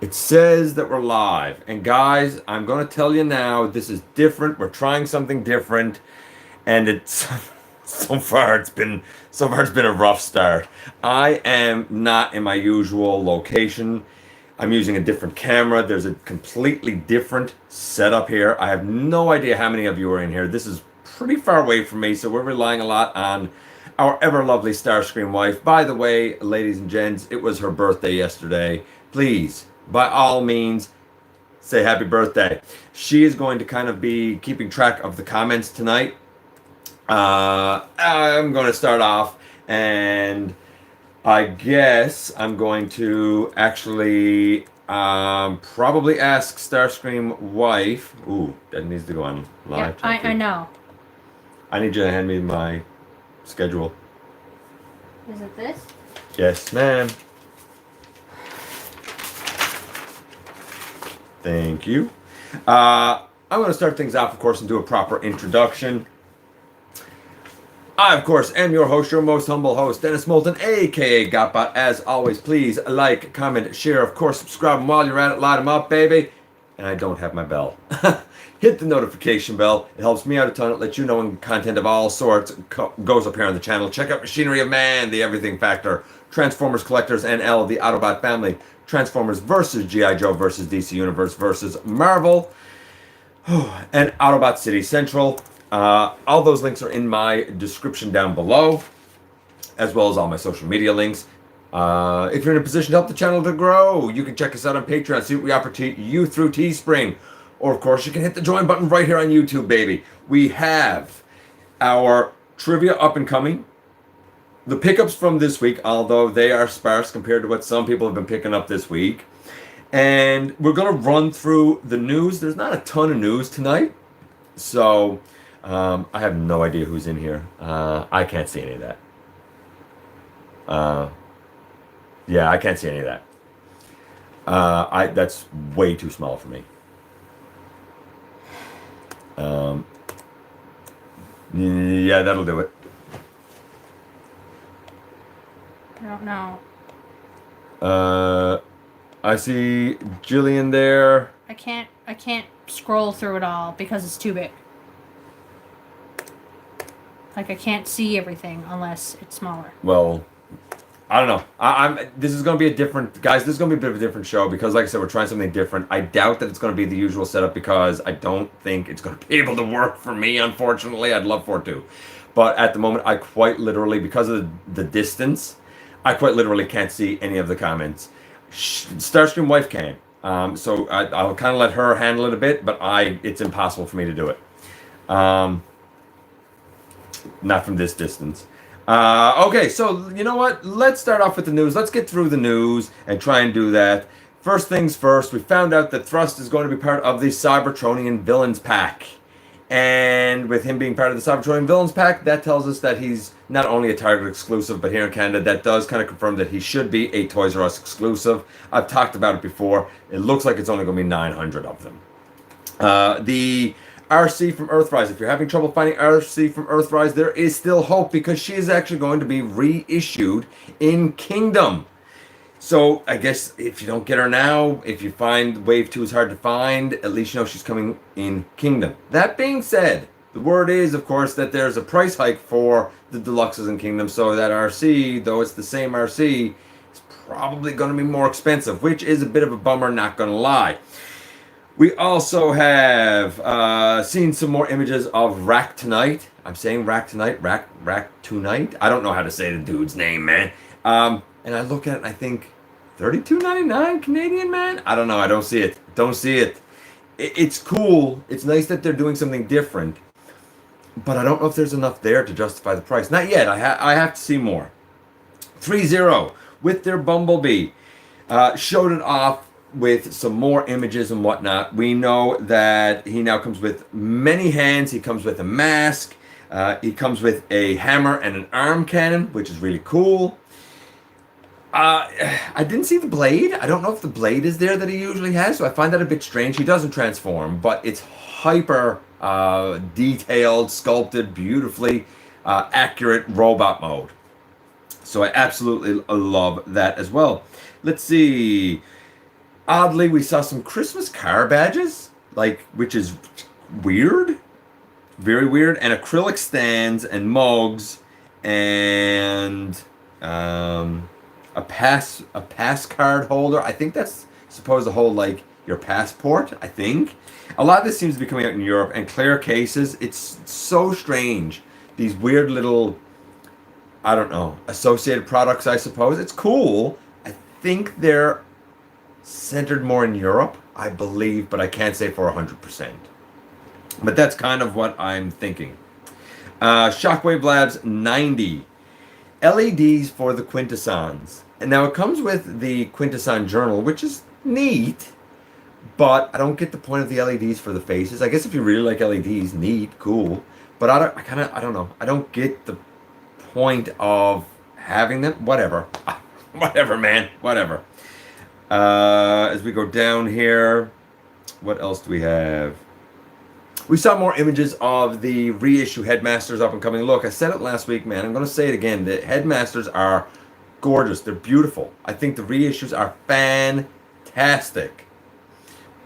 It says that we're live. And guys, I'm going to tell you now, this is different. We're trying something different. And it's so far it's been a rough start. I am not in my usual location. I'm using a different camera. There's a completely different setup here. I have no idea how many of you are in here. This is pretty far away from me, so we're relying a lot on our ever lovely Starscream wife. By the way, ladies and gents, it was her birthday yesterday. Please, by all means, say happy birthday. She is going to kind of be keeping track of the comments tonight. I'm going to start off, and I guess I'm going to actually probably ask Starscream wife. Ooh, that needs to go on live. Yeah, I know. I need you to hand me my schedule. Is it this? Yes, ma'am. Thank you. I'm going to start things off, of course, and do a proper introduction. I, of course, am your host, your most humble host, Dennis Moulton, aka GotBot. As always, please like, comment, share, of course, subscribe, and while you're at it, light them up, baby. And I don't have my bell. Hit the notification bell. It helps me out a ton. It lets you know when content of all sorts goes up here on the channel. Check out Machinery of Man, the Everything Factor, Transformers Collectors NL, the Autobot Family, Transformers versus G.I. Joe versus DC Universe versus Marvel, and Autobot City Central. All those links are in my description down below, as well as all my social media links. If you're in a position to help the channel to grow, you can check us out on Patreon, see what we offer to you through Teespring. Or, of course, you can hit the join button right here on YouTube, baby. We have our trivia up and coming. The pickups from this week, although they are sparse compared to what some people have been picking up this week. And we're going to run through the news. There's not a ton of news tonight. So, I have no idea who's in here. I can't see any of that. Yeah, I can't see any of that. That's way too small for me. Yeah, that'll do it. I don't know. I see Jillian there. I can't scroll through it all because it's too big. Like, I can't see everything unless it's smaller. Well, I don't know. This is going to be a different, guys. This is going to be a bit of a different show because, like I said, we're trying something different. I doubt that it's going to be the usual setup because I don't think it's going to be able to work for me. Unfortunately, I'd love for it to, but at the moment, I quite literally, because of the distance, I quite literally can't see any of the comments. Starscream wife can, so I'll kind of let her handle it a bit, but it's impossible for me to do it. Not from this distance. Okay, so you know what? Let's start off with the news. Let's get through the news and try and do that. First things first, we found out that Thrust is going to be part of the Cybertronian Villains Pack. And with him being part of the Cybertronian Villains Pack, that tells us that he's not only a Target exclusive, but here in Canada, that does kind of confirm that he should be a Toys R Us exclusive. I've talked about it before. It looks like it's only going to be 900 of them. The RC from Earthrise. If you're having trouble finding RC from Earthrise, there is still hope because she is actually going to be reissued in Kingdom. So I guess if you don't get her now, if you find Wave 2 is hard to find, at least you know she's coming in Kingdom. That being said, the word is, of course, that there's a price hike for the deluxes in Kingdom, so that RC, though it's the same RC, is probably going to be more expensive, which is a bit of a bummer, not going to lie. We also have seen some more images of Rack Tonight. I'm saying Rack Tonight, Rack Tonight. I don't know how to say the dude's name, man. And I look at it and I think, $32.99 Canadian, man? I don't know. I don't see it. Don't see it. It's cool. It's nice that they're doing something different. But I don't know if there's enough there to justify the price. Not yet. I have to see more. 3-0 with their Bumblebee. Showed it off with some more images and whatnot. We know that he now comes with many hands. He comes with a mask. He comes with a hammer and an arm cannon, which is really cool. I didn't see the blade. I don't know if the blade is there that he usually has, so I find that a bit strange. He doesn't transform, but it's hyper detailed, sculpted, beautifully accurate robot mode. So I absolutely love that as well. Let's see. Oddly, we saw some Christmas car badges, which is weird, very weird, and acrylic stands and mugs, and um, a pass card holder. I think that's supposed to hold like your passport. I think a lot of this seems to be coming out in Europe, and clear cases. It's so strange. These weird little, I don't know, associated products. I suppose it's cool. I think they're centered more in Europe, I believe, but I can't say for 100%. But that's kind of what I'm thinking. Shockwave Labs 90 LEDs for the Quintessons. And now it comes with the Quintesson journal, which is neat, but I don't get the point of the LEDs for the faces. I guess if you really like LEDs, neat, cool. But I don't know. I don't get the point of having them. Whatever. Whatever, man. Whatever. As we go down here, what else do we have? We saw more images of the reissue Headmasters up and coming. Look, I said it last week, man. I'm going to say it again. The Headmasters are gorgeous. They're beautiful. I think the reissues are fantastic.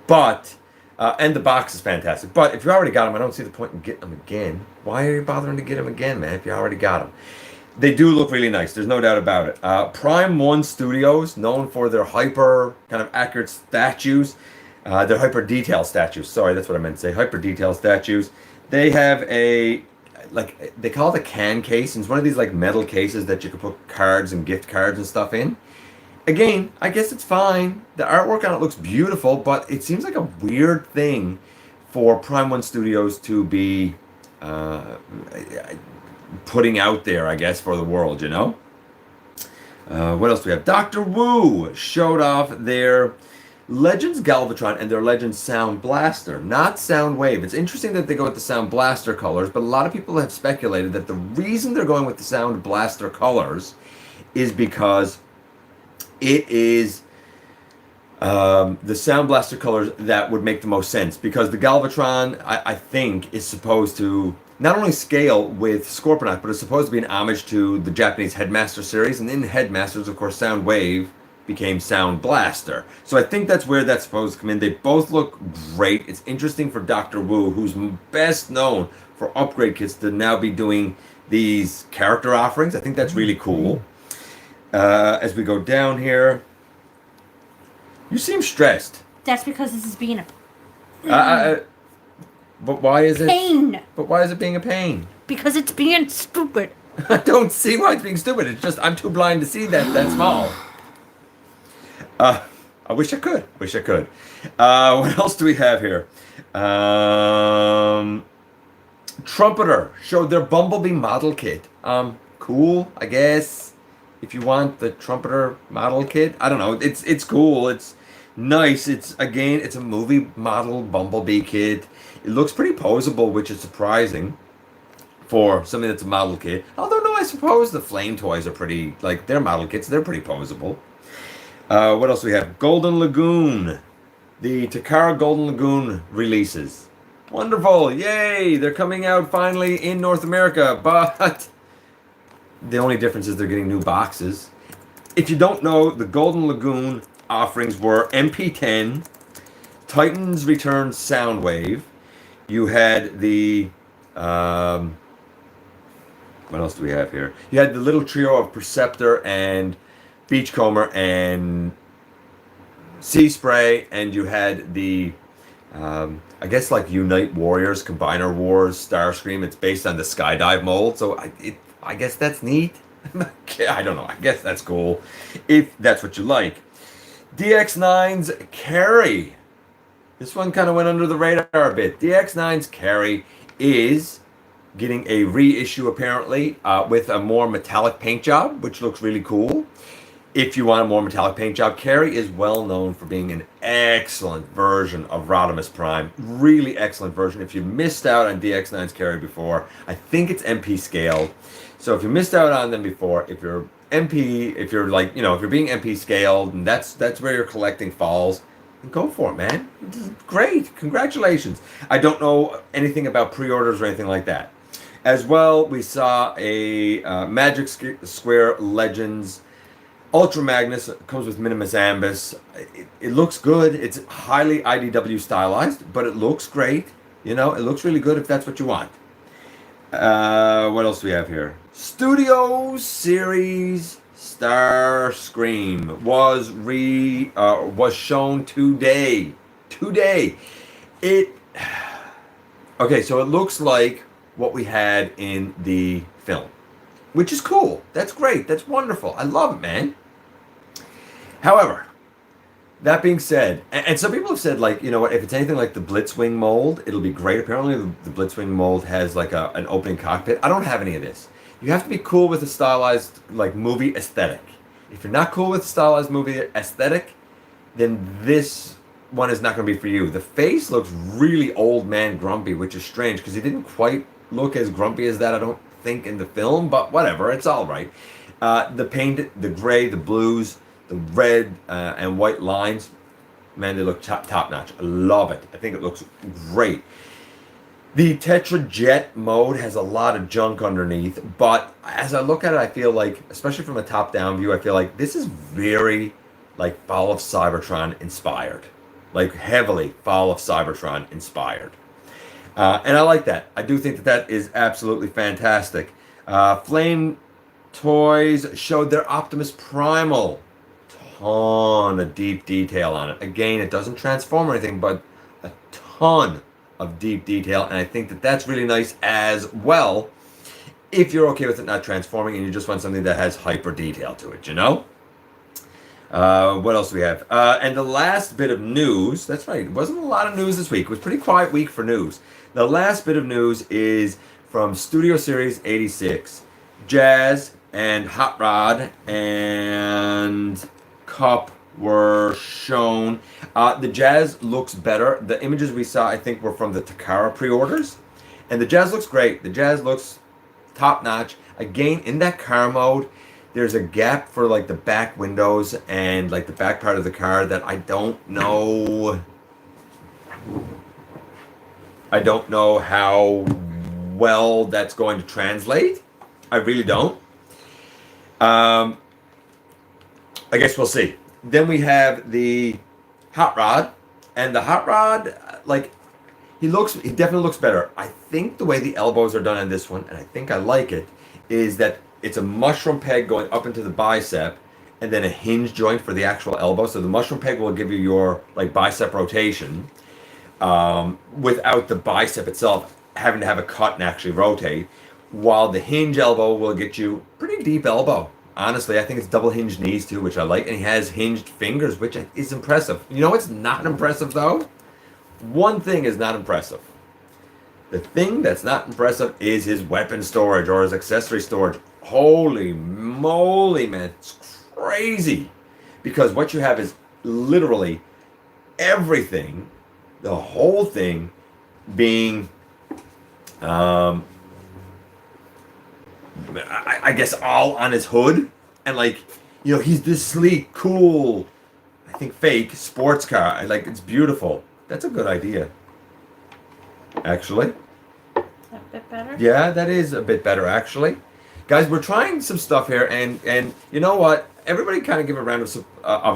But, and the box is fantastic. But if you already got them, I don't see the point in getting them again. Why are you bothering to get them again, man, if you already got them? They do look really nice. There's no doubt about it. Prime 1 Studios, known for their hyper kind of accurate statues. They're hyper detail statues. Sorry, that's what I meant to say. Hyper detail statues. They have they call it a can case. And it's one of these like metal cases that you can put cards and gift cards and stuff in. Again, I guess it's fine. The artwork on it looks beautiful, but it seems like a weird thing for Prime 1 Studios to be putting out there, I guess, for the world, you know? What else do we have? Dr. Wu showed off their Legends Galvatron and their Legends Sound Blaster, not Sound Wave. It's interesting that they go with the Sound Blaster colors, but a lot of people have speculated that the reason they're going with the Sound Blaster colors is because it is the Sound Blaster colors that would make the most sense. Because the Galvatron, I think, is supposed to not only scale with Scorponok, but it's supposed to be an homage to the Japanese Headmaster series. And in Headmasters, of course, Sound Wave became Sound Blaster. So I think that's where that's supposed to come in. They both look great. It's interesting for Dr. Wu, who's best known for upgrade kits, to now be doing these character offerings. I think that's really cool. As we go down here, you seem stressed. That's because this is being a but why is it pain. But why is it being a pain? Because it's being stupid. I don't see why it's being stupid. It's just I'm too blind to see that small. I wish I could. What else do we have here? Trumpeter showed their Bumblebee model kit. Cool, I guess. If you want the Trumpeter model kit, I don't know. It's cool. It's nice. It's a movie model Bumblebee kit. It looks pretty poseable, which is surprising for something that's a model kit. Although no, I suppose the Flame toys are pretty, like their model kits. They're pretty poseable. What else do we have? Golden Lagoon. The Takara Golden Lagoon releases. Wonderful. Yay. They're coming out finally in North America. But the only difference is they're getting new boxes. If you don't know, the Golden Lagoon offerings were MP10, Titans Return Soundwave. You had the... what else do we have here? You had the little trio of Perceptor and Beachcomber and Sea Spray, and you had the I guess like Unite Warriors, Combiner Wars, Starscream. It's based on the Skydive mold, so I guess that's neat. I don't know. I guess that's cool if that's what you like. DX9's Carry. This one kind of went under the radar a bit. DX9's Carry is getting a reissue apparently with a more metallic paint job, which looks really cool. If you want a more metallic paint job, Carry is well known for being an excellent version of Rodimus Prime. Really excellent version. If you missed out on DX9's Carry before, I think it's MP scaled. So if you missed out on them before, if you're MP, if you're like, you know, if you're being MP scaled, and that's where your collecting falls, then go for it, man. This is great. Congratulations. I don't know anything about pre-orders or anything like that. As well, we saw a Magic Square Legends Ultra Magnus comes with Minimus Ambus. It looks good. It's highly IDW stylized, but it looks great. You know, it looks really good if that's what you want. What else do we have here? Studio Series Starscream was shown today. It okay, so it looks like what we had in the film, which is cool. That's great. That's wonderful. I love it, man. However, that being said, and some people have said, like, you know what, if it's anything like the Blitzwing mold, it'll be great. Apparently, the Blitzwing mold has like an opening cockpit. I don't have any of this. You have to be cool with a stylized like movie aesthetic. If you're not cool with stylized movie aesthetic, then this one is not going to be for you. The face looks really old man grumpy, which is strange because he didn't quite look as grumpy as that, I don't think, in the film, but whatever, it's all right. The paint, the gray, the blues, the red and white lines, man, they look top notch. I love it. I think it looks great. The Tetrajet mode has a lot of junk underneath, but as I look at it, I feel like, especially from a top-down view, I feel like this is very like Fall of Cybertron inspired. Like heavily Fall of Cybertron inspired. And I like that. I do think that is absolutely fantastic. Flame Toys showed their Optimus Primal. Ton of deep detail on it. Again, it doesn't transform or anything, but a ton of deep detail. And I think that that's really nice as well, if you're okay with it not transforming and you just want something that has hyper detail to it, you know? What else do we have? And the last bit of news, that's right, it wasn't a lot of news this week. It was a pretty quiet week for news. The last bit of news is from Studio Series 86. Jazz and Hot Rod and Cup were shown. The Jazz looks better. The images we saw, I think, were from the Takara pre-orders. And the Jazz looks great. The Jazz looks top-notch. Again, in that car mode, there's a gap for like the back windows and like the back part of the car that I don't know how well that's going to translate. I really don't. I guess we'll see. Then we have the Hot Rod, and the Hot Rod, like, he definitely looks better. I think the way the elbows are done on this one, and I think I like it, is that it's a mushroom peg going up into the bicep, and then a hinge joint for the actual elbow. So the mushroom peg will give you your like bicep rotation, without the bicep itself having to have a cut and actually rotate, while the hinge elbow will get you pretty deep elbow. Honestly, I think it's double hinged knees too, which I like, and he has hinged fingers, which is impressive. You know what's not impressive though? One thing is not impressive. The thing that's not impressive is his weapon storage or his accessory storage. Holy moly, man, it's crazy. Because what you have is literally everything, the whole thing being, I guess all on his hood. And like, you know, he's this sleek, cool, I think fake sports car. Like, it's beautiful. That's a good idea, actually. A bit better? Yeah, that is a bit better, actually. Guys, we're trying some stuff here, and you know what? Everybody kind of give a round of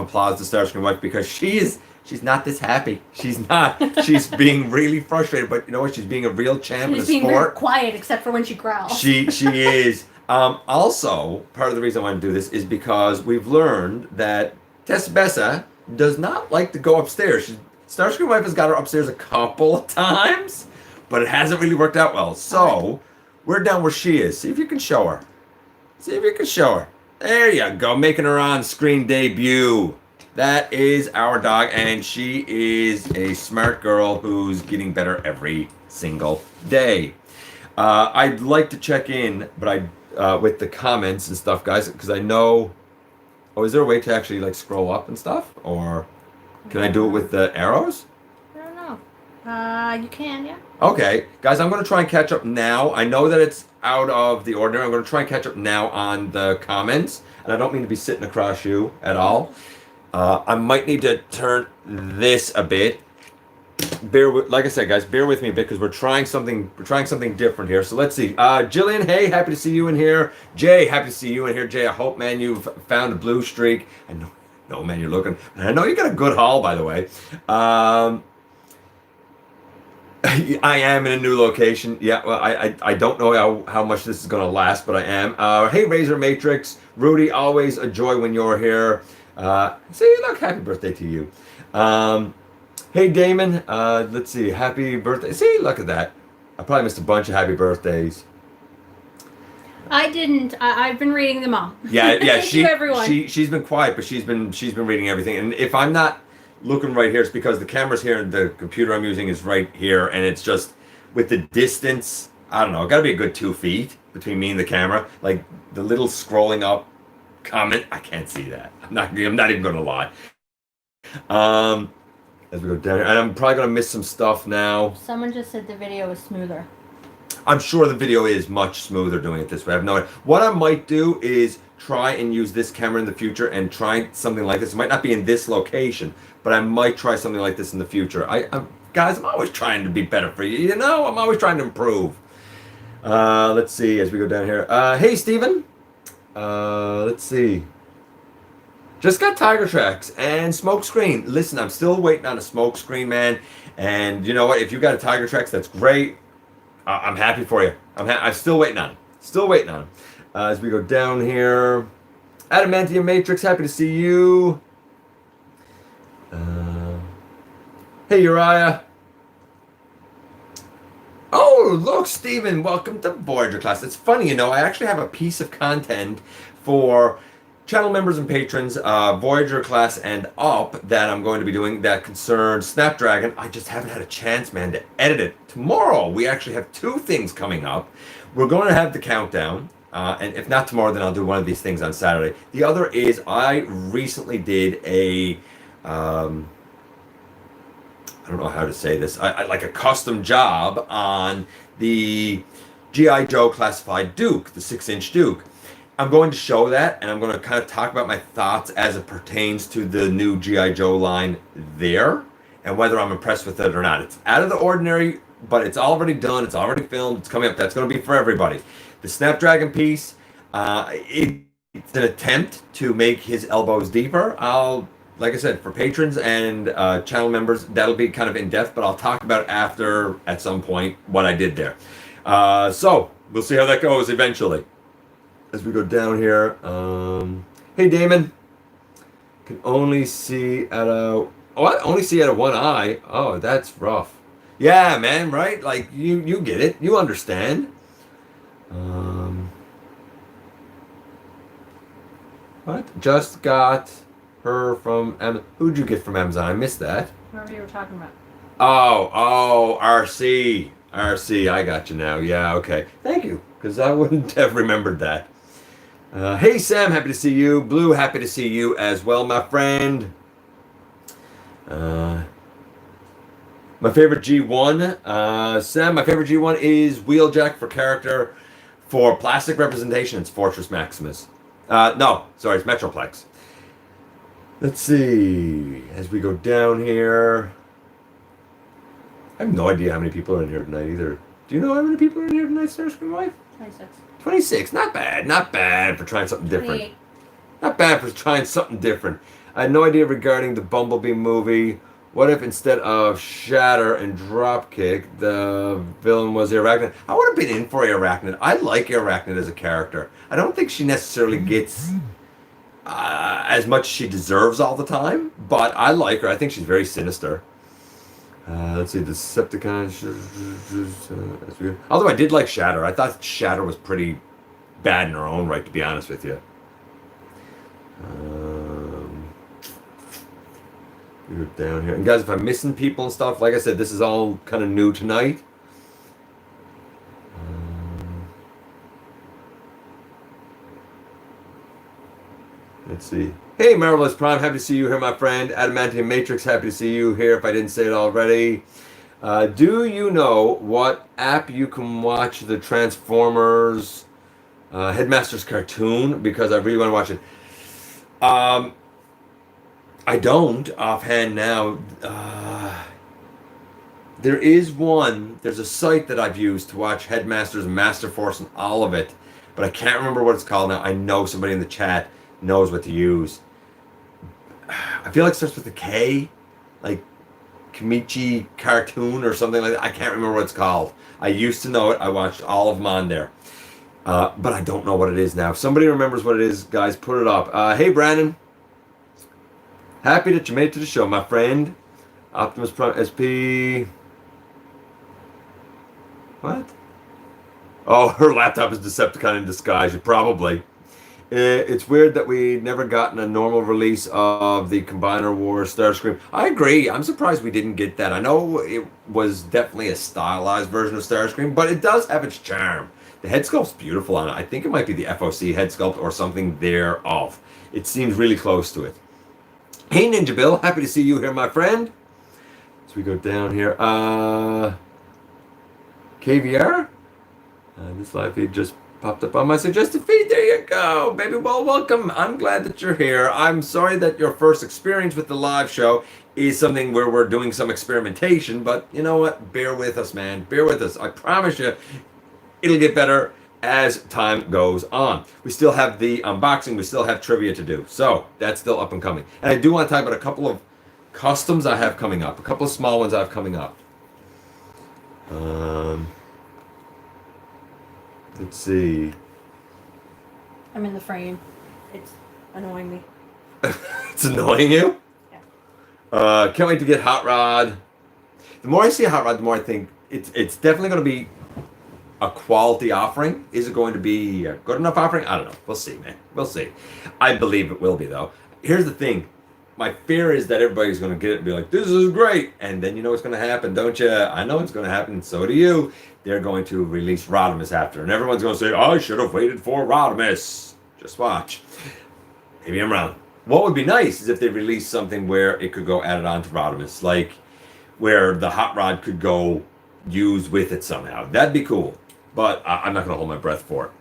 applause to Starscream Wife, because she's not this happy. She's not. She's being really frustrated, but you know what? She's being a real champ in the sport. She's being very quiet, except for when she growls. She is. Also, part of the reason I want to do this is because we've learned that Tess Bessa does not like to go upstairs. Starscream Wife has got her upstairs a couple of times, but it hasn't really worked out well. So, we're down where she is. See if you can show her. There you go, making her on-screen debut. That is our dog, and she is a smart girl who's getting better every single day. I'd like to check in, but with the comments and stuff, guys, because I know... Oh, is there a way to actually, like, scroll up and stuff? Or can I do it with the arrows? I don't know. You can, yeah. Okay, guys, I'm going to try and catch up now. I know that it's out of the ordinary. I'm going to try and catch up now on the comments. And I don't mean to be sitting across you at all. I might need to turn this a bit. like I said, guys, bear with me a bit because we're trying something different here. So let's see. Jillian, hey, happy to see you in here. Jay, happy to see you in here. Jay, I hope, man, you've found a blue streak. I know, no, man, you're looking. And I know you got a good haul, by the way. I am in a new location. Yeah, well, I don't know how much this is going to last, but I am. Hey, Razor Matrix. Rudy, always a joy when you're here. See, look, happy birthday to you. Hey, Damon. Let's see. Happy birthday. See, look at that. I probably missed a bunch of happy birthdays. I didn't. I've been reading them all. Yeah, yeah. Thank you, everyone. She's been quiet, but she's been reading everything. And if I'm not looking right here, it's because the camera's here and the computer I'm using is right here, and it's just with the distance. I don't know. Got to be a good 2 feet between me and the camera. Like the little scrolling up comment, I can't see that. I'm not even going to lie. As we go down here, and I'm probably going to miss some stuff now. Someone just said the video was smoother. I'm sure the video is much smoother doing it this way. I have no idea. What I might do is try and use this camera in the future and try something like this. It might not be in this location, but I might try something like this in the future. Guys, I'm always trying to be better for you. You know, I'm always trying to improve. Let's see as we go down here. Hey, Steven. Let's see. Just got Tiger Tracks and Smoke Screen. Listen, I'm still waiting on a Smoke Screen, man. And you know what? If you got a Tiger Tracks, that's great. I'm happy for you. I'm still waiting on him. Still waiting on him. As we go down here. Adamantium Matrix, happy to see you. Hey, Uriah. Oh, look, Steven, welcome to Voyager class. It's funny, you know, I actually have a piece of content for channel members and patrons, Voyager class and up that I'm going to be doing that concerns Snapdragon. I just haven't had a chance, man, to edit it. Tomorrow, we actually have 2 things coming up. We're going to have the countdown, and if not tomorrow, then I'll do one of these things on Saturday. The other is I recently did a, I don't know how to say this, I like a custom job on the G.I. Joe classified Duke, the 6-inch Duke. I'm going to show that, and I'm going to kind of talk about my thoughts as it pertains to the new G.I. Joe line there, and whether I'm impressed with it or not. It's out of the ordinary, but it's already done. It's already filmed. It's coming up. That's going to be for everybody. The Snapdragon piece, it's an attempt to make his elbows deeper. Like I said, for patrons and channel members, that'll be kind of in-depth, but I'll talk about after, at some point, what I did there. So, we'll see how that goes eventually. As we go down here, hey Damon, can only see at a one eye. Oh, that's rough. Yeah, man, right? Like you get it, you understand. What? Just got her from who'd you get from Amazon? I missed that. Whoever you were talking about. Oh, RC, I got you now. Yeah, okay. Thank you, because I wouldn't have remembered that. Hey Sam, happy to see you. Blue, happy to see you as well, my friend. My favorite G1, Sam, my favorite G1 is Wheeljack for character. For plastic representation, it's Fortress Maximus. No, sorry, it's Metroplex. Let's see, as we go down here. I have no idea how many people are in here tonight either. Do you know how many people are in here tonight, Starscream Wife? 26. 26, not bad for trying something different. 28. Not bad for trying something different. I had no idea regarding the Bumblebee movie. What if instead of Shatter and Dropkick, the villain was Arachnid? I would have been in for Arachnid. I like Arachnid as a character. I don't think she necessarily gets as much as she deserves all the time, but I like her. I think she's very sinister. Let's see, the Decepticons. Although I did like Shatter. I thought Shatter was pretty bad in her own right, to be honest with you. We're down here. And guys, if I'm missing people and stuff, like I said, this is all kind of new tonight. Let's see. Hey, Marvelous Prime, happy to see you here, my friend. Adamantium Matrix, happy to see you here if I didn't say it already. Do you know what app you can watch the Transformers Headmasters cartoon? Because I really want to watch it. I don't offhand now. There's a site that I've used to watch Headmasters and Master Force and all of it, but I can't remember what it's called now. I know somebody in the chat knows what to use. I feel like it starts with a K, like Kamichi Cartoon or something like that. I can't remember what it's called. I used to know it. I watched all of them on there. But I don't know what it is now. If somebody remembers what it is, guys, put it up. Hey, Brandon. Happy that you made it to the show, my friend. Optimus Primal SP. What? Oh, her laptop is Decepticon in disguise. Probably. It's weird that we never gotten a normal release of the Combiner Wars Starscream. I agree. I'm surprised we didn't get that. I know it was definitely a stylized version of Starscream, but it does have its charm. The head sculpt's beautiful on it. I think it might be the FOC head sculpt or something thereof. It seems really close to it. Hey, Ninja Bill. Happy to see you here, my friend. As we go down here. KVR? This live feed just popped up on my suggested feed. There you go, baby. Well, welcome. I'm glad that you're here. I'm sorry that your first experience with the live show is something where we're doing some experimentation, but you know what? Bear with us, man. Bear with us. I promise you, it'll get better as time goes on. We still have the unboxing. We still have trivia to do. So that's still up and coming. And I do want to talk about a couple of customs I have coming up. A couple of small ones I have coming up. Let's see. I'm in the frame. It's annoying me. It's annoying you? Yeah. Can't wait to get Hot Rod. The more I see Hot Rod, the more I think it's definitely going to be a quality offering. Is it going to be a good enough offering? I don't know. We'll see, man. We'll see. I believe it will be, though. Here's the thing. My fear is that everybody's going to get it and be like, this is great. And then you know what's going to happen, don't you? I know it's going to happen. So do you. They're going to release Rodimus after. And everyone's going to say, I should have waited for Rodimus. Just watch. Maybe I'm wrong. What would be nice is if they released something where it could go added on to Rodimus. Like where the Hot Rod could go used with it somehow. That'd be cool. But I'm not going to hold my breath for it.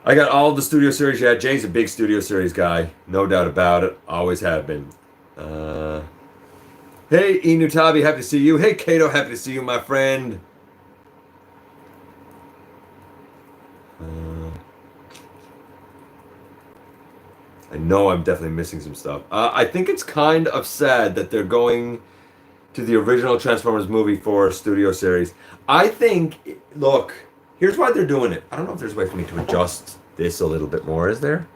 I got all the Studio Series. Yeah, Jay's a big Studio Series guy. No doubt about it. Always have been. Hey, Inutabi, happy to see you. Hey, Kato, happy to see you, my friend. I know I'm definitely missing some stuff. I think it's kind of sad that they're going to the original Transformers movie for Studio Series. I think, look, here's why they're doing it. I don't know if there's a way for me to adjust this a little bit more. Is there?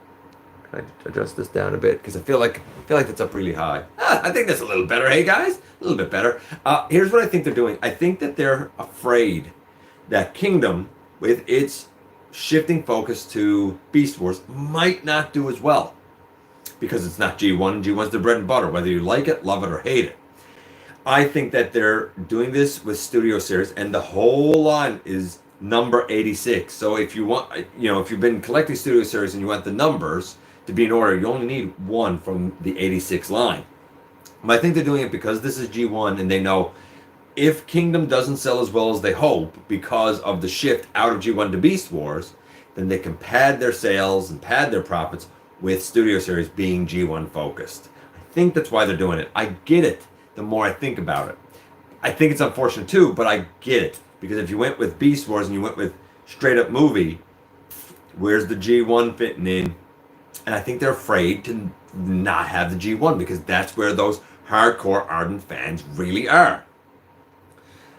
Can I adjust this down a bit? Because I feel like it's up really high. I think that's a little better. Hey, guys? A little bit better. Here's what I think they're doing. I think that they're afraid that Kingdom, with its shifting focus to Beast Wars, might not do as well. Because it's not G1. G1's the bread and butter, whether you like it, love it, or hate it. I think that they're doing this with Studio Series, and the whole line is number 86. So if you want, if you've been collecting Studio Series and you want the numbers to be in order, you only need one from the 86 line. But I think they're doing it because this is G1, and they know if Kingdom doesn't sell as well as they hope because of the shift out of G1 to Beast Wars, then they can pad their sales and pad their profits with Studio Series being G1 focused. I think that's why they're doing it. I get it the more I think about it. I think it's unfortunate too, but I get it. Because if you went with Beast Wars and you went with straight up movie, where's the G1 fitting in? And I think they're afraid to not have the G1 because that's where those hardcore ardent fans really are.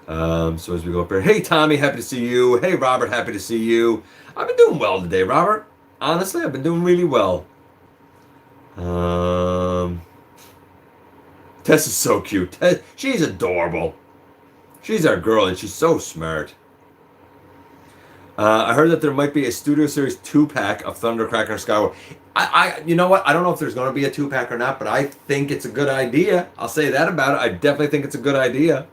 So as we go up here, hey Tommy, happy to see you. Hey Robert, happy to see you. I've been doing well today, Robert. Honestly, I've been doing really well. Tess is so cute. She's adorable. She's our girl, and she's so smart. I heard that there might be a Studio Series 2-pack of Thundercracker and Skyward. You know what? I don't know if there's going to be a 2-pack or not, but I think it's a good idea. I'll say that about it. I definitely think it's a good idea.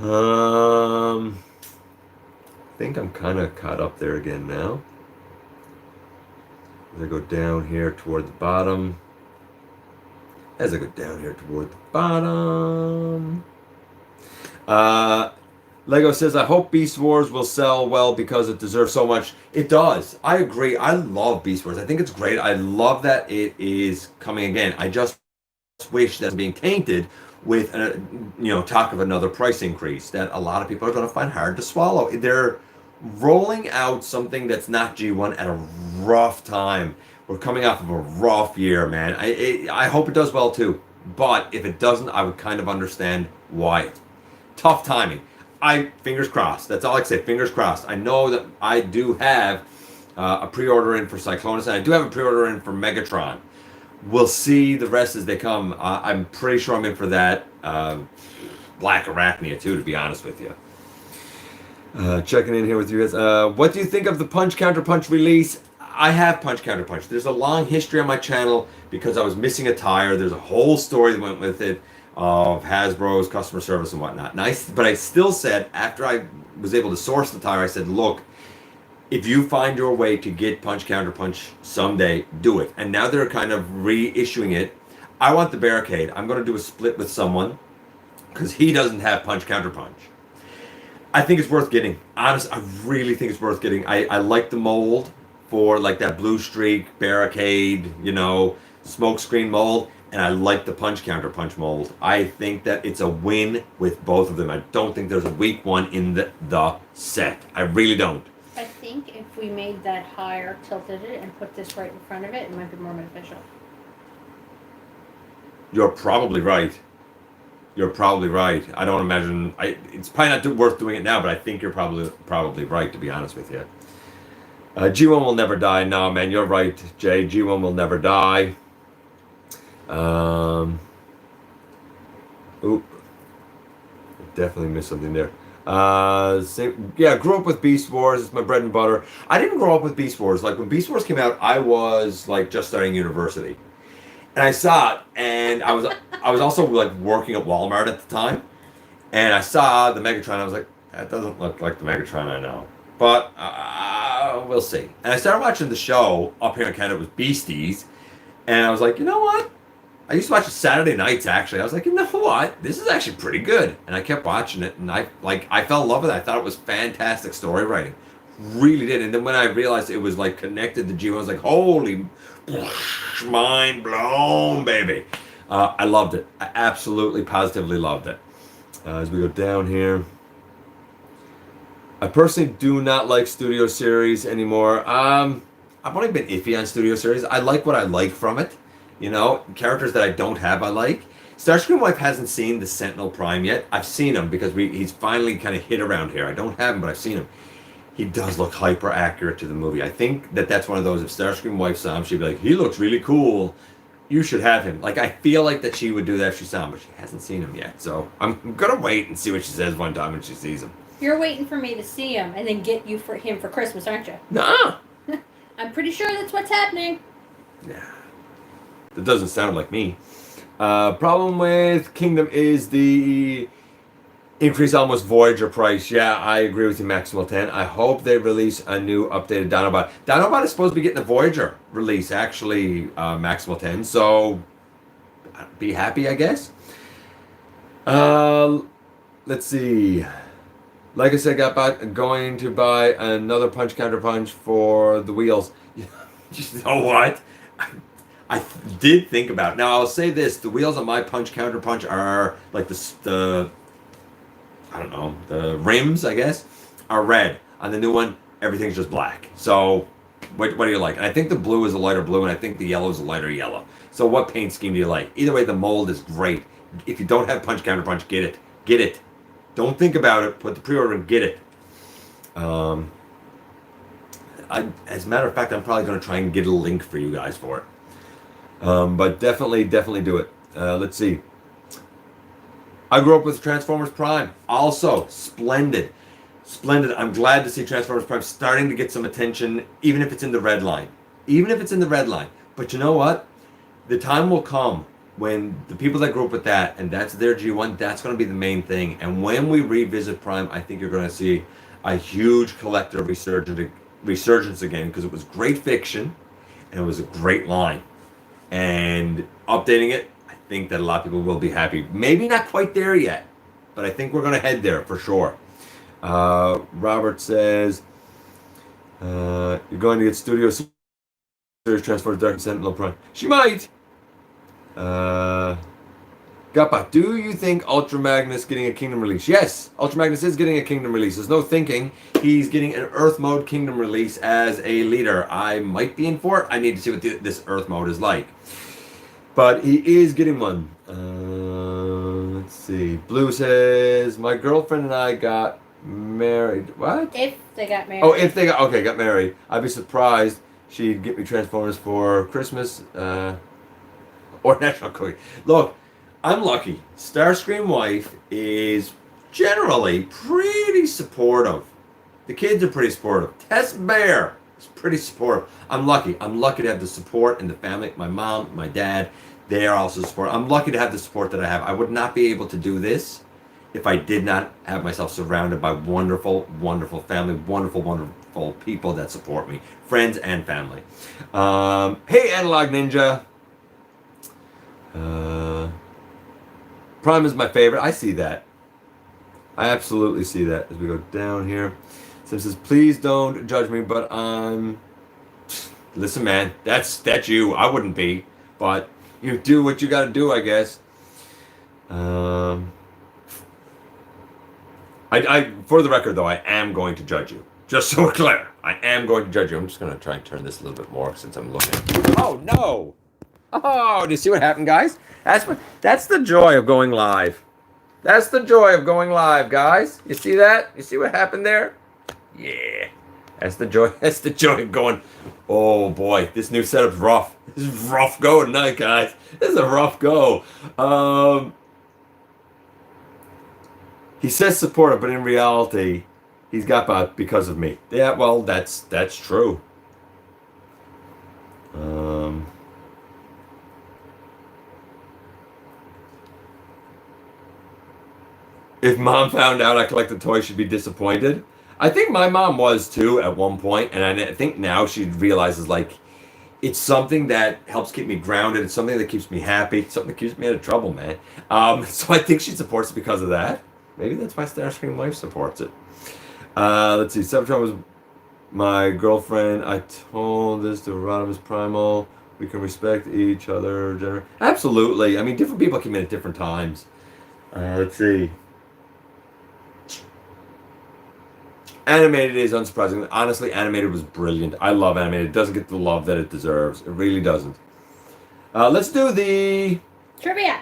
I think I'm kind of caught up there again now. As I go down here toward the bottom. Lego says, I hope Beast Wars will sell well because it deserves so much. It does. I agree. I love Beast Wars. I think it's great. I love that it is coming again. I just wish that it's being tainted with talk of another price increase that a lot of people are going to find hard to swallow. They're rolling out something that's not G1 at a rough time. We're coming off of a rough year, man. I hope it does well too. But if it doesn't, I would kind of understand why. Tough timing. Fingers crossed. That's all I can say. Fingers crossed. I know that I do have a pre-order in for Cyclonus, and I do have a pre-order in for Megatron. We'll see the rest as they come. I'm pretty sure I'm in for that Black Arachnia too, to be honest with you. Checking in here with you guys. What do you think of the Punch Counter Punch release? I have Punch Counter Punch. There's a long history on my channel because I was missing a tire. There's a whole story that went with it of Hasbro's customer service and whatnot. But I still said, after I was able to source the tire, I said, look, if you find your way to get Punch Counter Punch someday, do it. And now they're kind of reissuing it. I want the Barricade. I'm going to do a split with someone because he doesn't have Punch Counter Punch. I think it's worth getting. Honestly, I really think it's worth getting. I like the mold for like that blue streak, Barricade, smoke screen mold. And I like the Punch Counter Punch mold. I think that it's a win with both of them. I don't think there's a weak one in the set. I really don't. I think if we made that higher, tilted it, and put this right in front of it, it might be more beneficial. You're probably right. I don't imagine. It's probably not worth doing it now, but I think you're probably right, to be honest with you. G1 will never die. No, man, you're right, Jay. G1 will never die. Definitely missed something there. Grew up with Beast Wars. It's my bread and butter. I didn't grow up with Beast Wars. Like when Beast Wars came out, I was like just starting university, and I saw it, and I was also like working at Walmart at the time, and I saw the Megatron. I was like, that doesn't look like the Megatron I know, but we'll see. And I started watching the show up here in Canada with Beasties, and I was like, you know what? I used to watch it Saturday nights, actually. I was like, you know what? This is actually pretty good. And I kept watching it, and I fell in love with it. I thought it was fantastic story writing. Really did. And then when I realized it was, like, connected to G1, I was like, holy, mind blown, baby. I loved it. I absolutely, positively loved it. As we go down here. I personally do not like Studio Series anymore. I've only been iffy on Studio Series. I like what I like from it. Characters that I don't have, I like. Starscream Wife hasn't seen the Sentinel Prime yet. I've seen him because he's finally kind of hit around here. I don't have him, but I've seen him. He does look hyper accurate to the movie. I think that's one of those, if Starscream Wife saw him, she'd be like, he looks really cool. You should have him. Like, I feel like that she would do that if she saw him, but she hasn't seen him yet. So I'm going to wait and see what she says one time when she sees him. You're waiting for me to see him and then get you for him for Christmas, aren't you? Nah. I'm pretty sure that's what's happening. Yeah. That doesn't sound like me. Problem with Kingdom is the increase almost Voyager price. Yeah, I agree with you, Maximal 10. I hope they release a new updated Dinobot. Dinobot is supposed to be getting a Voyager release, actually, Maximal 10. So, be happy, I guess. Let's see. Like I said, going to buy another Punch Counter Punch for the wheels. You know what? I did think about it. Now, I'll say this. The wheels on my Punch Counter Punch are like the rims, I guess, are red. On the new one, everything's just black. So, what do you like? And I think the blue is a lighter blue, and I think the yellow is a lighter yellow. So, what paint scheme do you like? Either way, the mold is great. If you don't have Punch Counter Punch, get it. Get it. Don't think about it. Put the pre-order and get it. As a matter of fact, I'm probably going to try and get a link for you guys for it. But definitely do it. Let's see. I grew up with Transformers Prime. Also, splendid. I'm glad to see Transformers Prime starting to get some attention, even if it's in the red line. But you know what? The time will come when the people that grew up with that, and that's their G1, that's going to be the main thing. And when we revisit Prime, I think you're going to see a huge collector resurgence again, because it was great fiction, and it was a great line. And updating it, I think that a lot of people will be happy. Maybe not quite there yet, but I think we're going to head there for sure. Robert says, you're going to get Studio Series Transformers Dark Sentinel Prime. She might! Got GotBot, do you think Ultra Magnus getting a kingdom release? Yes, Ultra Magnus is getting a kingdom release. There's no thinking. He's getting an Earth mode kingdom release as a leader. I might be in for it. I need to see what this Earth mode is like. But he is getting one. Let's see. Blue says, my girlfriend and I got married. What? If they got married. Oh, if they got married. I'd be surprised she'd get me Transformers for Christmas or National Cookie. Look, I'm lucky. Starscream wife is generally pretty supportive. The kids are pretty supportive. Tess Bear is pretty supportive. I'm lucky. I'm lucky to have the support in the family. My mom, my dad, they are also supportive. I'm lucky to have the support that I have. I would not be able to do this if I did not have myself surrounded by wonderful, wonderful family, wonderful, wonderful people that support me, friends and family. Hey, Analog Ninja. Prime is my favorite. I see that. I absolutely see that as we go down here. Sim says, please don't judge me, but I'm... Listen, man, that's you. I wouldn't be, but you do what you got to do, I guess. I for the record, though, I am going to judge you. Just so we're clear, I am going to judge you. I'm just going to try and turn this a little bit more since I'm looking. Oh, no. Oh, do you see what happened, guys? That's the joy of going live. That's the joy of going live, guys. You see that? You see what happened there? Yeah. That's the joy. That's the joy of going. Oh boy, this new setup's rough. This is rough go tonight, guys. This is a rough go. He says supportive, but in reality, he's got bot because of me. Yeah, well, that's true. If mom found out I collected toys, she'd be disappointed. I think my mom was too at one point, and I think now she realizes like it's something that helps keep me grounded. It's something that keeps me happy. It's something that keeps me out of trouble, man. So I think she supports it because of that. Maybe that's why Starscream Life supports it. Let's see. Septron was my girlfriend. I told this to Optimus Primal. We can respect each other. Absolutely. I mean, different people come in at different times. Let's see. Animated is unsurprising. Honestly, animated was brilliant. I love animated. It doesn't get the love that it deserves. It really doesn't. Let's do the... Trivia.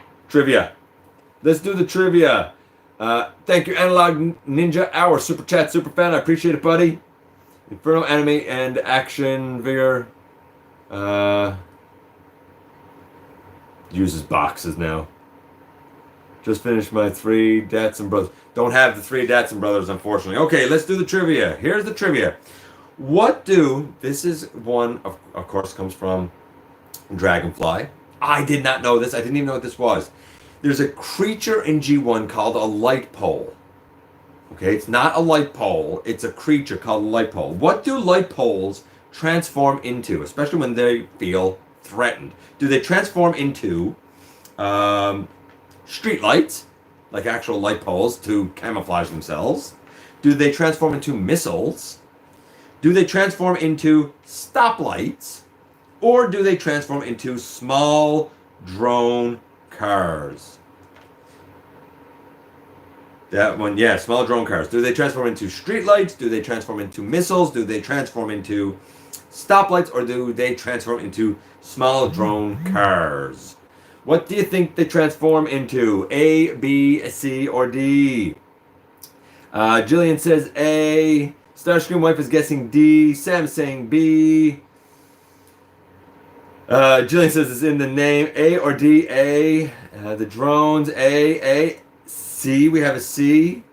Let's do the trivia. Thank you, Analog Ninja, our Super Chat Super Fan. I appreciate it, buddy. Inferno Anime and Action Vigor. Uses boxes now. Just finished my 3 Datsun Brothers. Don't have the 3 Datsun Brothers, unfortunately. Okay, let's do the trivia. Here's the trivia. This is one, of course, comes from Dragonfly. I did not know this. I didn't even know what this was. There's a creature in G1 called a light pole. Okay, it's not a light pole. It's a creature called a light pole. What do light poles transform into, especially when they feel threatened? Do they transform into... street lights, like actual light poles to camouflage themselves? Do they transform into missiles? Do they transform into stoplights? Or do they transform into small drone cars? That one, yeah, small drone cars. Do they transform into street lights? Do they transform into missiles? Do they transform into stoplights? Or do they transform into small drone cars? What do you think they transform into? A, B, C, or D? Jillian says A. Starscream Wife is guessing D. Sam's saying B. Jillian says it's in the name. A or D? A. The drones. A. C. We have a C.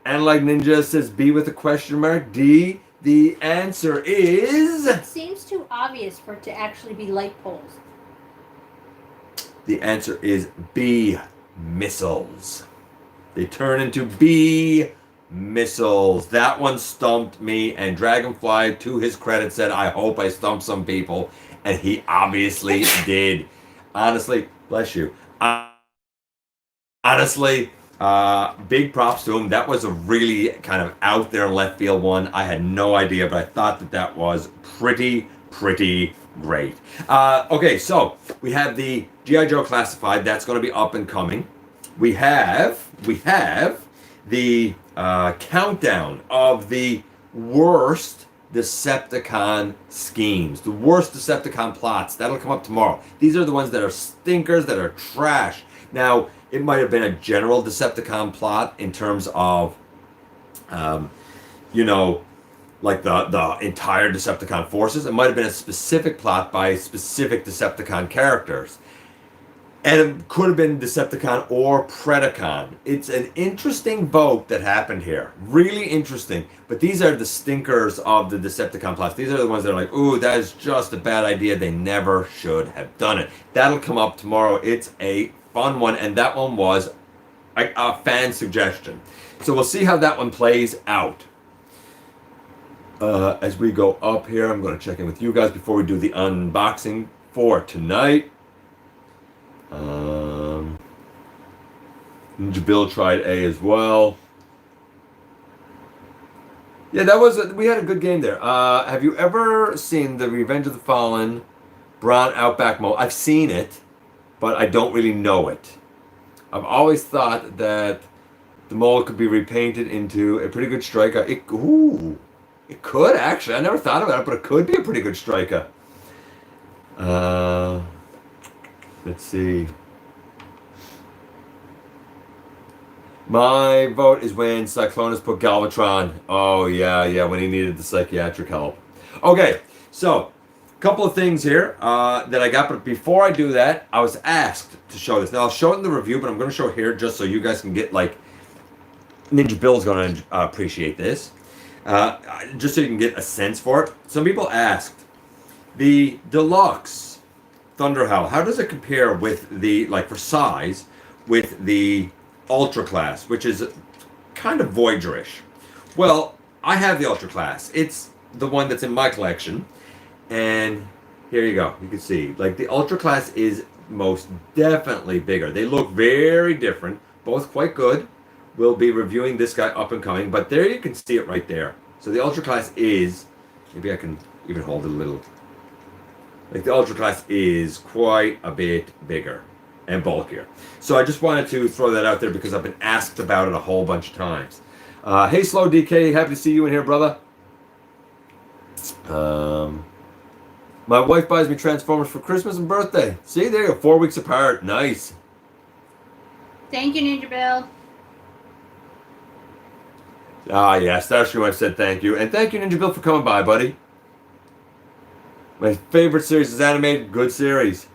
Analog Ninja says B with a question mark. D. The answer is... It seems too obvious for it to actually be light poles. The answer is B, missiles. They turn into B missiles. That one stumped me, and Dragonfly, to his credit, said, I hope I stumped some people. And he obviously did. Honestly, bless you. Honestly, big props to him. That was a really kind of out there left field one. I had no idea, but I thought that was pretty Great. Okay, so we have the G.I. Joe Classified. That's going to be up and coming. We have the countdown of the worst Decepticon schemes, the worst Decepticon plots. That'll come up tomorrow. These are the ones that are stinkers, that are trash. Now, it might have been a general Decepticon plot in terms of, you know, like the entire Decepticon forces. It might have been a specific plot by specific Decepticon characters. And it could have been Decepticon or Predacon. It's an interesting vote that happened here. Really interesting. But these are the stinkers of the Decepticon plots. These are the ones that are like, ooh, that is just a bad idea. They never should have done it. That'll come up tomorrow. It's a fun one. And that one was a fan suggestion. So we'll see how that one plays out. As we go up here, I'm going to check in with you guys before we do the unboxing for tonight. Ninja Bill tried A as well. Yeah, we had a good game there. Have you ever seen the Revenge of the Fallen Braun Outback mode? I've seen it, but I don't really know it. I've always thought that the mold could be repainted into a pretty good striker. It could actually. I never thought about it, but it could be a pretty good striker. Let's see. My vote is when Cyclonus put Galvatron. Oh, yeah, when he needed the psychiatric help. Okay, so, a couple of things here that I got, but before I do that, I was asked to show this. Now, I'll show it in the review, but I'm going to show it here just so you guys can get, like, Ninja Bill's going to appreciate this. Just so you can get a sense for it. Some people asked, the Deluxe Thunderhowl, how does it compare with the, like, for size, with the Ultra Class, which is kind of Voyagerish? Well, I have the Ultra Class. It's the one that's in my collection. And here you go. You can see, like, the Ultra Class is most definitely bigger. They look very different, both quite good. We'll be reviewing this guy up and coming, but there you can see it right there. So the Ultra Class is, maybe I can even hold it a little. Like, the Ultra Class is quite a bit bigger and bulkier. So I just wanted to throw that out there because I've been asked about it a whole bunch of times. Hey, Slow DK, happy to see you in here, brother. My wife buys me Transformers for Christmas and birthday. See, there you go, 4 weeks apart. Nice. Thank you, Ninja Bill. Yeah, Starscream wife said thank you. And thank you, Ninja Bill, for coming by, buddy. My favorite series is animated. Good series.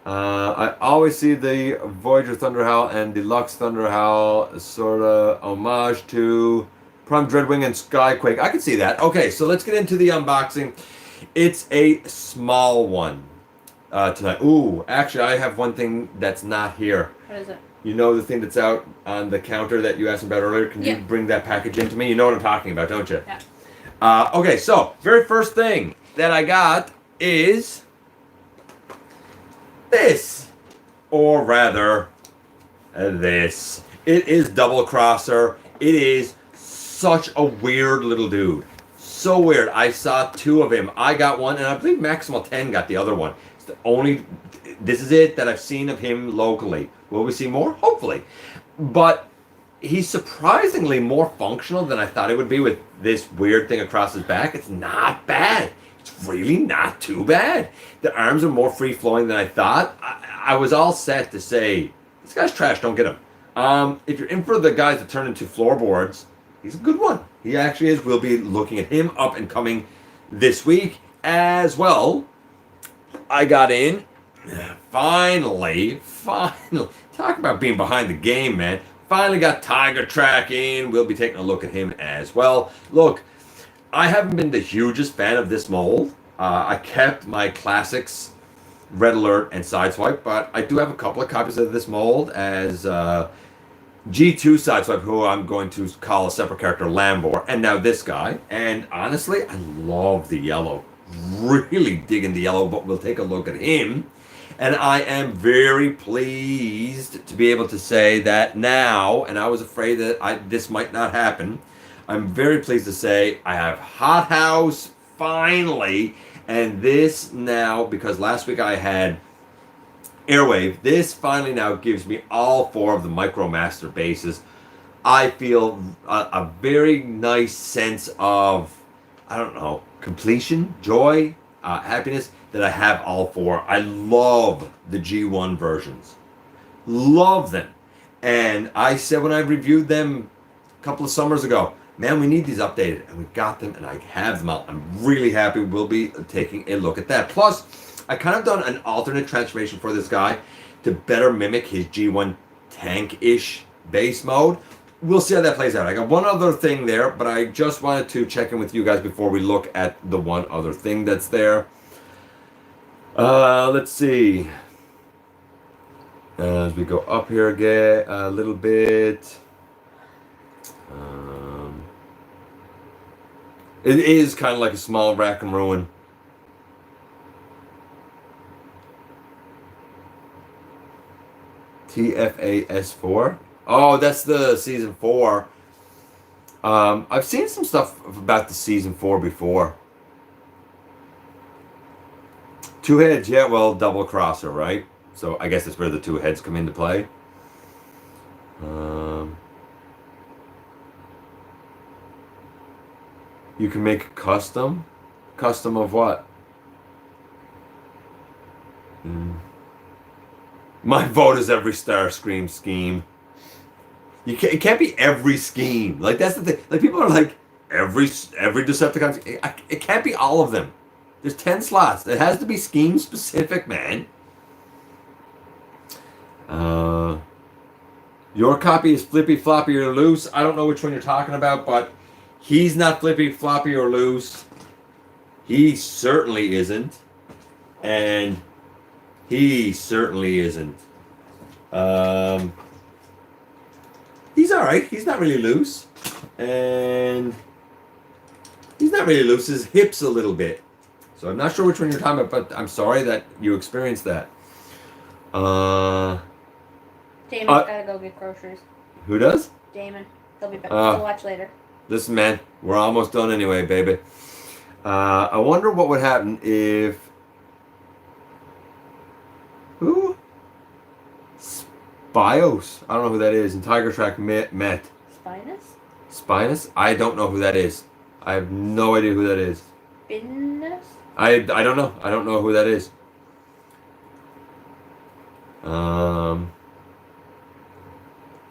I always see the Voyager Thunderhowl and Deluxe Thunderhowl sort of homage to Prime Dreadwing and Skyquake. I can see that. Okay, so let's get into the unboxing. It's a small one tonight. Ooh, actually, I have one thing that's not here. What is it? You know the thing that's out on the counter that you asked about earlier? Can you bring that package into me? You know what I'm talking about, don't you? Yeah. Okay, so very first thing that I got is this. Or rather, this. It is Double Crosser. It is such a weird little dude. So weird. I saw two of him. I got one, and I believe Maximal 10 got the other one. It's the only... This is it that I've seen of him locally. Will we see more? Hopefully. But he's surprisingly more functional than I thought it would be with this weird thing across his back. It's not bad. It's really not too bad. The arms are more free-flowing than I thought. I was all set to say, this guy's trash, don't get him. If you're in for the guys that turn into floorboards, he's a good one. He actually is. We'll be looking at him up and coming this week as well. I got in. Finally, talk about being behind the game, man. Finally got Tiger Track in. We'll be taking a look at him as well. Look, I haven't been the hugest fan of this mold. I kept my classics Red Alert and Sideswipe, but I do have a couple of copies of this mold as G2 Sideswipe, who I'm going to call a separate character, Lambor, and now this guy. And honestly, I love the yellow. Really digging the yellow, but we'll take a look at him. And I am very pleased to be able to say that now, and I was afraid that this might not happen, I'm very pleased to say I have Hot House finally And this now, because last week I had Airwave, this finally now gives me all 4 of the Micromaster bases. I feel a very nice sense of, I don't know, completion, joy, happiness that I have all 4. I love the G1 versions. Love them. And I said when I reviewed them a couple of summers ago, man, we need these updated. And we got them, and I have them out. I'm really happy we'll be taking a look at that. Plus, I kind of done an alternate transformation for this guy to better mimic his G1 tank-ish base mode. We'll see how that plays out. I got one other thing there, but I just wanted to check in with you guys before we look at the one other thing that's there. Let's see. As we go up here again a little bit. It is kind of like a small rack and ruin. TFAS4. Oh, that's the season 4. I've seen some stuff about the season 4 before. 2 heads, yeah, well, double crosser, right? So I guess that's where the 2 heads come into play. You can make custom. Custom of what? My vote is every Starscream scheme. It can't be every scheme. Like, that's the thing. Like, people are like, every Decepticon. It can't be all of them. There's 10 slots. It has to be scheme specific, man. Your copy is flippy, floppy, or loose. I don't know which one you're talking about, but he's not flippy, floppy, or loose. He certainly isn't. And he certainly isn't. He's alright. He's not really loose. And he's not really loose. His hips a little bit. So I'm not sure which one you're talking about, but I'm sorry that you experienced that. Damon's gotta go get groceries. Who does? Damon. He'll be back. We'll watch later. Listen, man, we're almost done anyway, baby. I wonder what would happen if... Who? Spios. I don't know who that is. And Tiger Track met. Spinus? Spinus? I don't know who that is. I have no idea who that is. Spinus? I don't know. I don't know who that is.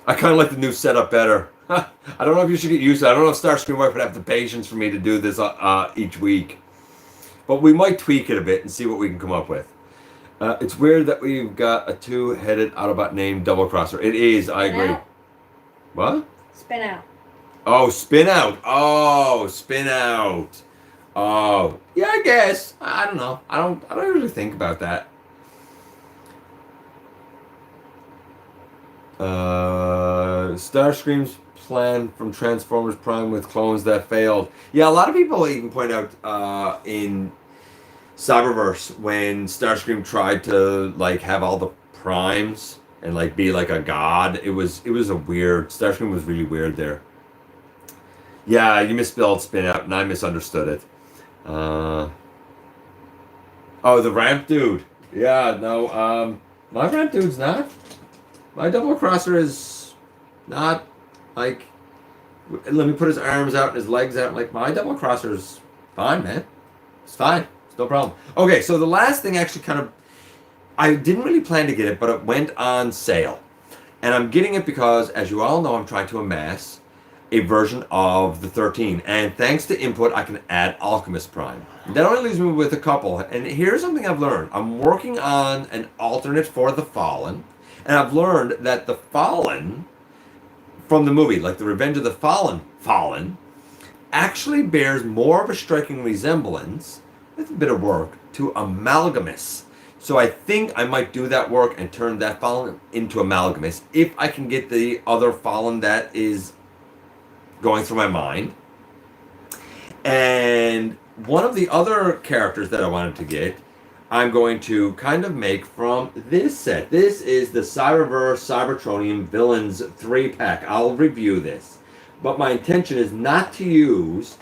I kind of like the new setup better. I don't know if you should get used to it. I don't know if Starscream Wife would have the patience for me to do this each week. But we might tweak it a bit and see what we can come up with. It's weird that we've got a 2-headed Autobot named Double Crosser. It is, I agree. Out. What? Spin out. Oh, spin out. Oh, spin out. Oh, yeah, I guess. I don't know. I don't really think about that. Starscream's plan from Transformers Prime with clones that failed. Yeah, a lot of people even point out in Cyberverse when Starscream tried to like have all the primes and like be like a god. It was a weird. Starscream was really weird there. Yeah, you misspelled spin out and I misunderstood it. Oh, the ramp dude. Yeah, no. My ramp dude's not. My double crosser is not like. Let me put his arms out and his legs out. Like, my double crosser is fine, man. It's fine. It's no problem. Okay, so the last thing actually kind of. I didn't really plan to get it, but it went on sale. And I'm getting it because, as you all know, I'm trying to amass a version of the 13. And thanks to input, I can add Optimus Prime. That only leaves me with a couple. And here's something I've learned. I'm working on an alternate for the Fallen. And I've learned that the Fallen from the movie, like the Revenge of the Fallen, actually bears more of a striking resemblance, with a bit of work, to Amalgamus. So I think I might do that work and turn that Fallen into Amalgamus if I can get the other Fallen that is going through my mind. And one of the other characters that I wanted to get, I'm going to kind of make from this set. This is the Cyberverse Cybertronium Villains 3-pack. I'll review this. But my intention is not to use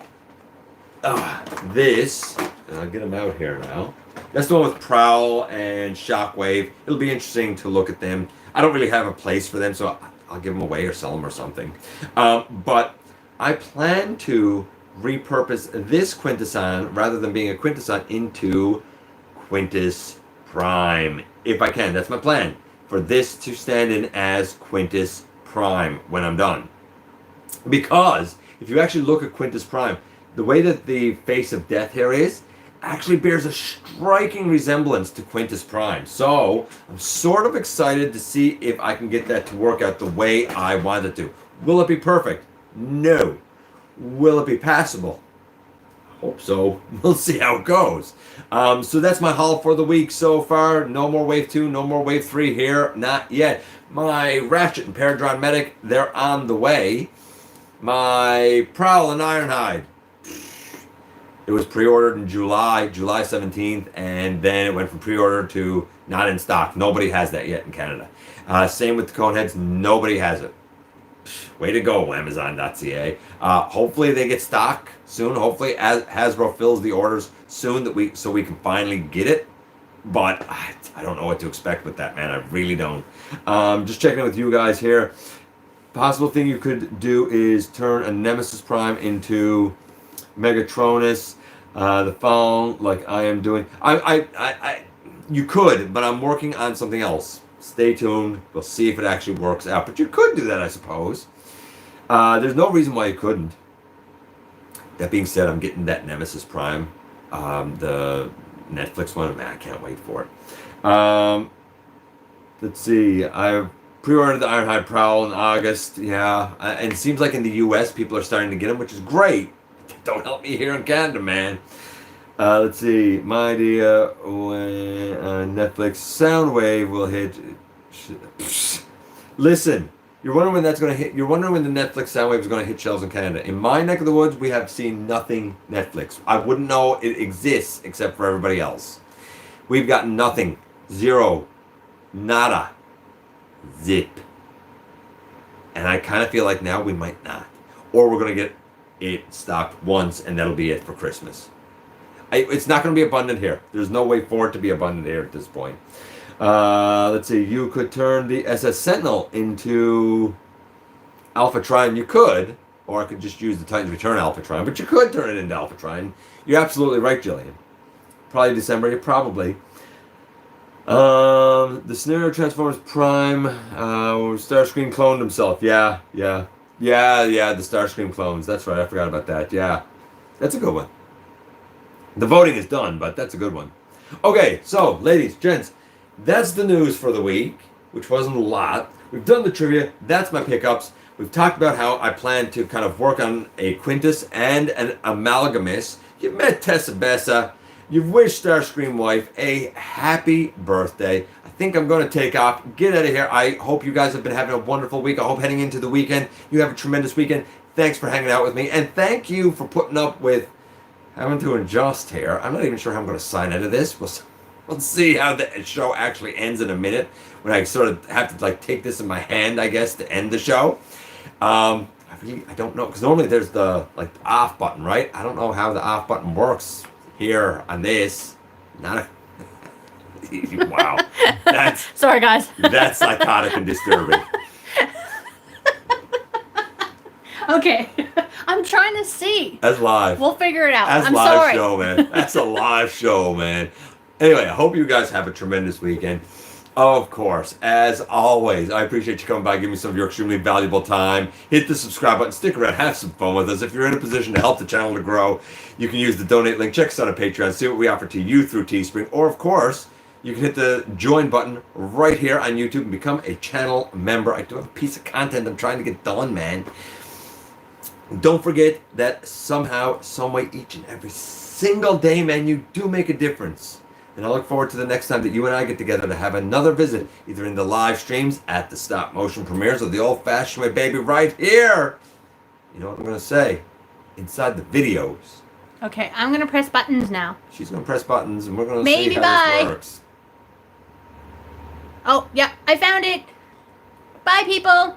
this. I'll get them out here now. That's the one with Prowl and Shockwave. It'll be interesting to look at them. I don't really have a place for them, so I'll give them away or sell them or something. But I plan to repurpose this Quintuson, rather than being a Quintuson, into Quintus Prime. If I can, that's my plan. For this to stand in as Quintus Prime when I'm done. Because if you actually look at Quintus Prime, the way that the face of death here is, actually bears a striking resemblance to Quintus Prime. So I'm sort of excited to see if I can get that to work out the way I want it to. Will it be perfect? No. Will it be passable? Hope so. We'll see how it goes. So that's my haul for the week so far. No more Wave 2, no more Wave 3 here. Not yet. My Ratchet and Paradron Medic, they're on the way. My Prowl and Ironhide, it was pre-ordered in July 17th, and then it went from pre-order to not in stock. Nobody has that yet in Canada. Same with the Coneheads. Nobody has it. Way to go, Amazon.ca. Hopefully they get stock soon. Hopefully Hasbro fills the orders soon so we can finally get it. But I don't know what to expect with that, man. I really don't. Just checking in with you guys here. Possible thing you could do is turn a Nemesis Prime into Megatronus. The phone, like I am doing. You could, but I'm working on something else. Stay tuned. We'll see if it actually works out. But you could do that, I suppose. There's no reason why you couldn't. That being said, I'm getting that Nemesis Prime, the Netflix one. Man, I can't wait for it. Let's see. I've pre-ordered the Ironhide Prowl in August. Yeah, and it seems like in the U.S. people are starting to get them, which is great. Don't help me here in Canada, man. Let's see. My idea when Netflix Soundwave will hit. Listen, you're wondering when that's going to hit. You're wondering when the Netflix Soundwave is going to hit shelves in Canada. In my neck of the woods, we have seen nothing Netflix. I wouldn't know it exists except for everybody else. We've got nothing. Zero. Nada. Zip. And I kind of feel like now we might not. Or we're going to get it stocked once and that'll be it for Christmas. It's not going to be abundant here. There's no way for it to be abundant here at this point. Let's see. You could turn the SS Sentinel into Alpha Trine. You could. Or I could just use the Titans Return Alpha Trine. But you could turn it into Alpha Trine. You're absolutely right, Jillian. Probably December. Probably. The Scenario Transformers Prime. Starscream cloned himself. Yeah. The Starscream clones. That's right. I forgot about that. Yeah. That's a good one. The voting is done, but that's a good one. Okay, so, ladies, gents, that's the news for the week, which wasn't a lot. We've done the trivia. That's my pickups. We've talked about how I plan to kind of work on a Quintus and an Amalgamus. You've met Tessa Bessa. You've wished Starscream wife a happy birthday. I think I'm going to take off, get out of here. I hope you guys have been having a wonderful week. I hope heading into the weekend, you have a tremendous weekend. Thanks for hanging out with me. And thank you for putting up with having to adjust here. I'm not even sure how I'm going to sign out of this. We'll see how the show actually ends in a minute. When I sort of have to like take this in my hand, I guess, to end the show. I don't know. Because normally there's the off button, right? I don't know how the off button works here on this. Not a... Wow. That's sorry, guys. That's psychotic and disturbing. Okay. I'm trying to see. That's live. We'll figure it out. That's I'm live sorry. show, man. That's a live show, man. Anyway, I hope you guys have a tremendous weekend. Of course, as always, I appreciate you coming by, giving me some of your extremely valuable time. Hit the subscribe button, stick around, have some fun with us. If you're in a position to help the channel to grow, you can use the donate link. Check us out on Patreon, see what we offer to you through Teespring. Or, of course, you can hit the join button right here on YouTube and become a channel member. I do have a piece of content I'm trying to get done, man. Don't forget that somehow, someway, each and every single day, man, you do make a difference. And I look forward to the next time that you and I get together to have another visit, either in the live streams, at the stop motion premieres, or the old-fashioned way, baby, right here. You know what I'm going to say? Inside the videos. Okay, I'm going to press buttons now. She's going to press buttons, and we're going to see how this works. Oh, yeah, I found it. Bye, people.